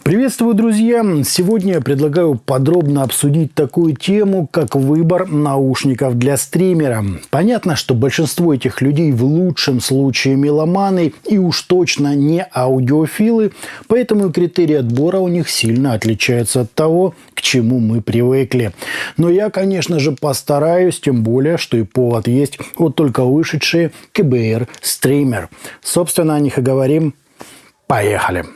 Приветствую, друзья! Сегодня я предлагаю подробно обсудить такую тему, как выбор наушников для стримера. Понятно, что большинство этих людей в лучшем случае меломаны и уж точно не аудиофилы, поэтому критерии отбора у них сильно отличаются от того, к чему мы привыкли. Но я, конечно же, постараюсь, тем более, что и повод есть, вот только вышедшие КБР стример. Собственно, о них и говорим. Поехали!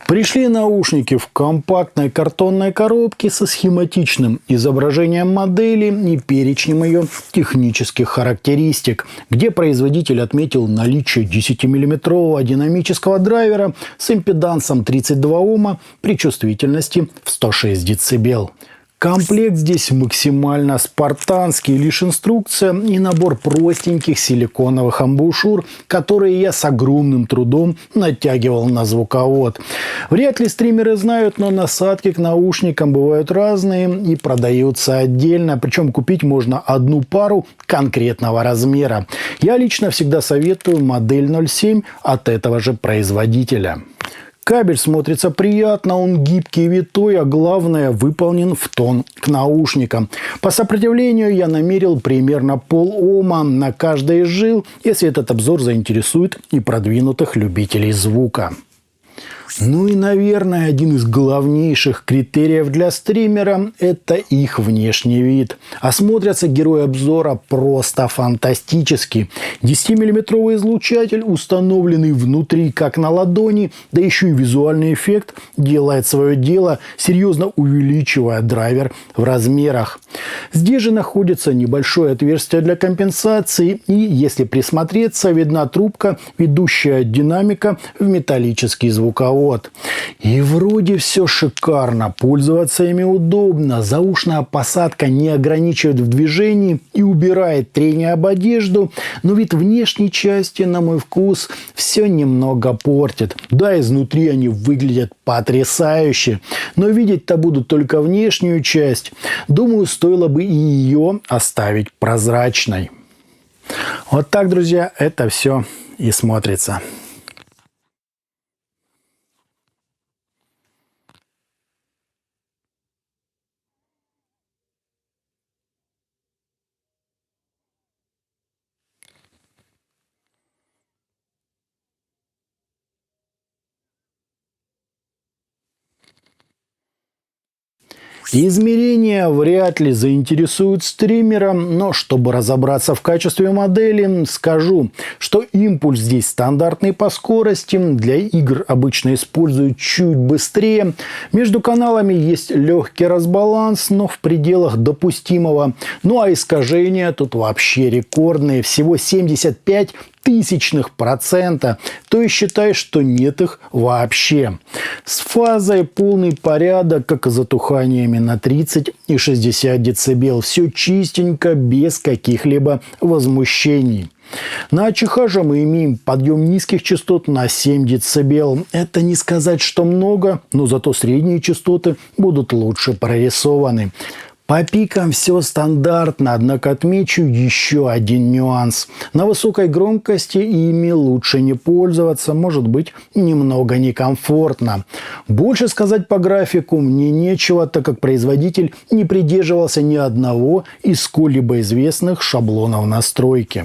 Пришли наушники в компактной картонной коробке со схематичным изображением модели и перечнем ее технических характеристик, где производитель отметил наличие 10-мм динамического драйвера с импедансом 32 Ома при чувствительности в 106 дБ. Комплект здесь максимально спартанский, лишь инструкция и набор простеньких силиконовых амбушюр, которые я с огромным трудом натягивал на звуковод. Вряд ли стримеры знают, но насадки к наушникам бывают разные и продаются отдельно, причем купить можно одну пару конкретного размера. Я лично всегда советую модель 0.7 от этого же производителя. Кабель смотрится приятно, он гибкий и витой, а главное, выполнен в тон к наушникам. По сопротивлению я намерил примерно пол-ома на каждой из жил, если этот обзор заинтересует и продвинутых любителей звука. Ну и, наверное, один из главнейших критериев для стримера – это их внешний вид. А смотрятся герои обзора просто фантастически. 10-мм излучатель, установленный внутри, как на ладони, да еще и визуальный эффект делает свое дело, серьезно увеличивая драйвер в размерах. Здесь же находится небольшое отверстие для компенсации, и, если присмотреться, видна трубка, ведущая от динамика в металлический звуковод. И вроде все шикарно, пользоваться ими удобно, заушная посадка не ограничивает в движении и убирает трение об одежду, но вид внешней части, на мой вкус, все немного портит. Да, изнутри они выглядят потрясающе, но видеть-то буду только внешнюю часть. Думаю, стоило бы и ее оставить прозрачной. Вот так, друзья, это все и смотрится. Измерения вряд ли заинтересуют стримера, но чтобы разобраться в качестве модели, скажу, что импульс здесь стандартный по скорости, для игр обычно используют чуть быстрее. Между каналами есть легкий разбаланс, но в пределах допустимого. Ну а искажения тут вообще рекордные, всего 0,75%, то есть считай, что нет их вообще. С фазой полный порядок, как и затуханиями на 30 и 60 дБ. Все чистенько, без каких-либо возмущений. На АЧХ же мы имеем подъем низких частот на 7 дБ. Это не сказать, что много, но зато средние частоты будут лучше прорисованы. По пикам все стандартно, однако отмечу еще один нюанс. На высокой громкости ими лучше не пользоваться, может быть немного некомфортно. Больше сказать по графику мне нечего, так как производитель не придерживался ни одного из сколь-либо известных шаблонов настройки.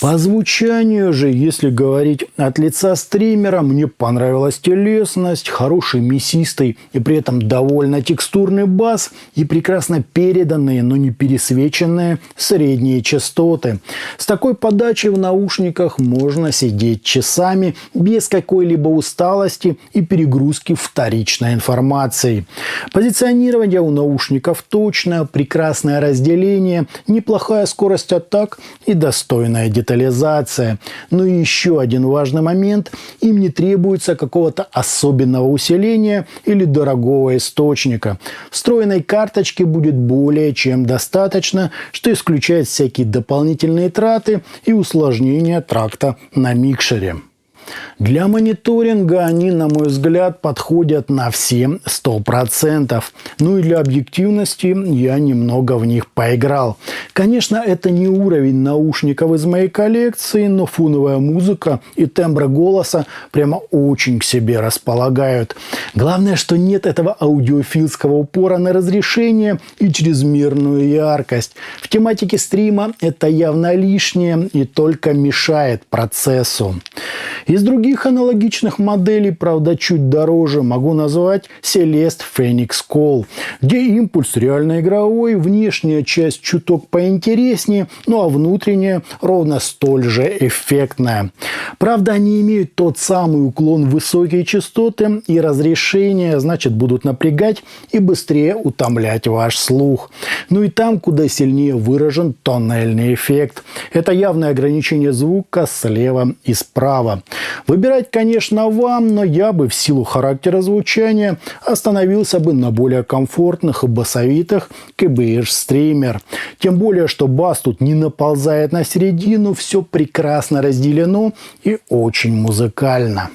По звучанию же, если говорить от лица стримера, мне понравилась телесность, хороший мясистый и при этом довольно текстурный бас и прекрасно переданные, но не пересвеченные средние частоты. С такой подачей в наушниках можно сидеть часами без какой-либо усталости и перегрузки вторичной информации. Позиционирование у наушников точное, прекрасное разделение, неплохая скорость атак и достойная детализация. Но и еще один важный момент – им не требуется какого-то особенного усиления или дорогого источника. Встроенной карточки будет более чем достаточно, что исключает всякие дополнительные траты и усложнения тракта на микшере. Для мониторинга они, на мой взгляд, подходят на все 100%. Ну и для объективности я немного в них поиграл. Конечно, это не уровень наушников из моей коллекции, но фоновая музыка и тембр голоса прямо очень к себе располагают. Главное, что нет этого аудиофильского упора на разрешение и чрезмерную яркость. В тематике стрима это явно лишнее и только мешает процессу. Из других аналогичных моделей, правда, чуть дороже, могу назвать Celeste Phoenix Call, где импульс реально игровой, внешняя часть чуток поинтереснее, ну а внутренняя ровно столь же эффектная. Правда, они имеют тот самый уклон в высокие частоты и разрешение, значит, будут напрягать и быстрее утомлять ваш слух. Ну и там, куда сильнее выражен тоннельный эффект. Это явное ограничение звука слева и справа. Выбирать, конечно, вам, но я бы в силу характера звучания остановился бы на более комфортных и басовитых KBH Streamer. Тем более, что бас тут не наползает на середину, все прекрасно разделено и очень музыкально.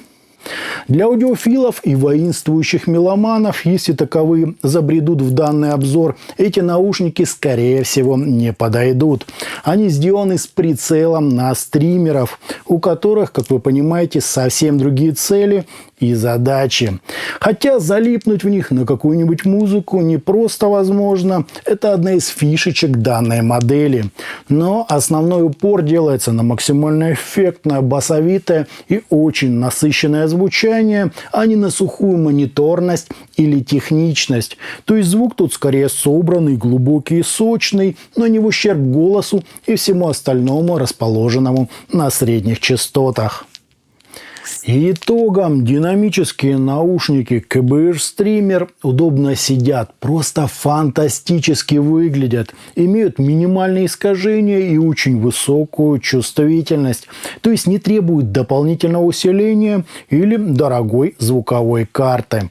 Для аудиофилов и воинствующих меломанов, если таковые забредут в данный обзор, эти наушники, скорее всего, не подойдут. Они сделаны с прицелом на стримеров, у которых, как вы понимаете, совсем другие цели и задачи. Хотя залипнуть в них на какую-нибудь музыку не просто возможно. Это одна из фишечек данной модели. Но основной упор делается на максимально эффектное, басовитое и очень насыщенное звучание, а не на сухую мониторность или техничность. То есть звук тут скорее собранный, глубокий и сочный, но не в ущерб голосу и всему остальному, расположенному на средних частотах. И итогом динамические наушники KBH Streamer удобно сидят, просто фантастически выглядят, имеют минимальные искажения и очень высокую чувствительность, то есть не требуют дополнительного усиления или дорогой звуковой карты.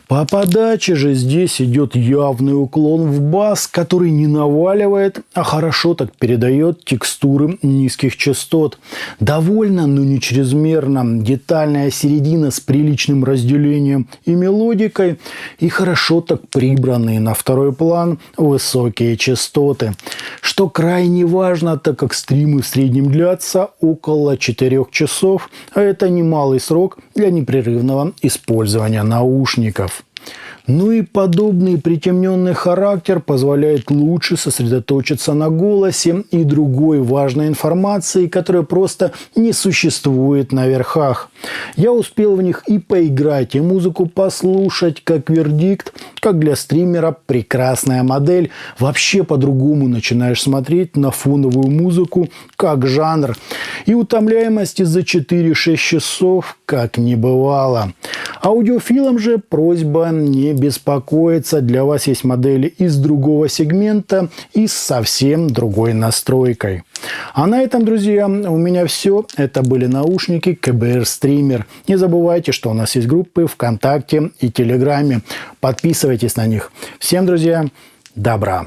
По подаче же здесь идет явный уклон в бас, который не наваливает, а хорошо так передает текстуры низких частот. Довольно, но не чрезмерно. Детальная середина с приличным разделением и мелодикой, и хорошо так прибранные на второй план высокие частоты. Что крайне важно, так как стримы в среднем длятся около 4 часов, а это немалый срок для непрерывного использования наушников. Ну и подобный притемненный характер позволяет лучше сосредоточиться на голосе и другой важной информации, которая просто не существует на верхах. Я успел в них и поиграть, и музыку послушать, как вердикт, как для стримера прекрасная модель. Вообще по-другому начинаешь смотреть на фоновую музыку как жанр. И утомляемости за 4-6 часов как не бывало. Аудиофилам же просьба не беспокоиться. Для вас есть модели из другого сегмента и с совсем другой настройкой. А на этом, друзья, у меня все. Это были наушники KBH Streamer. Не забывайте, что у нас есть группы ВКонтакте и Телеграме. Подписывайтесь на них. Всем, друзья, добра!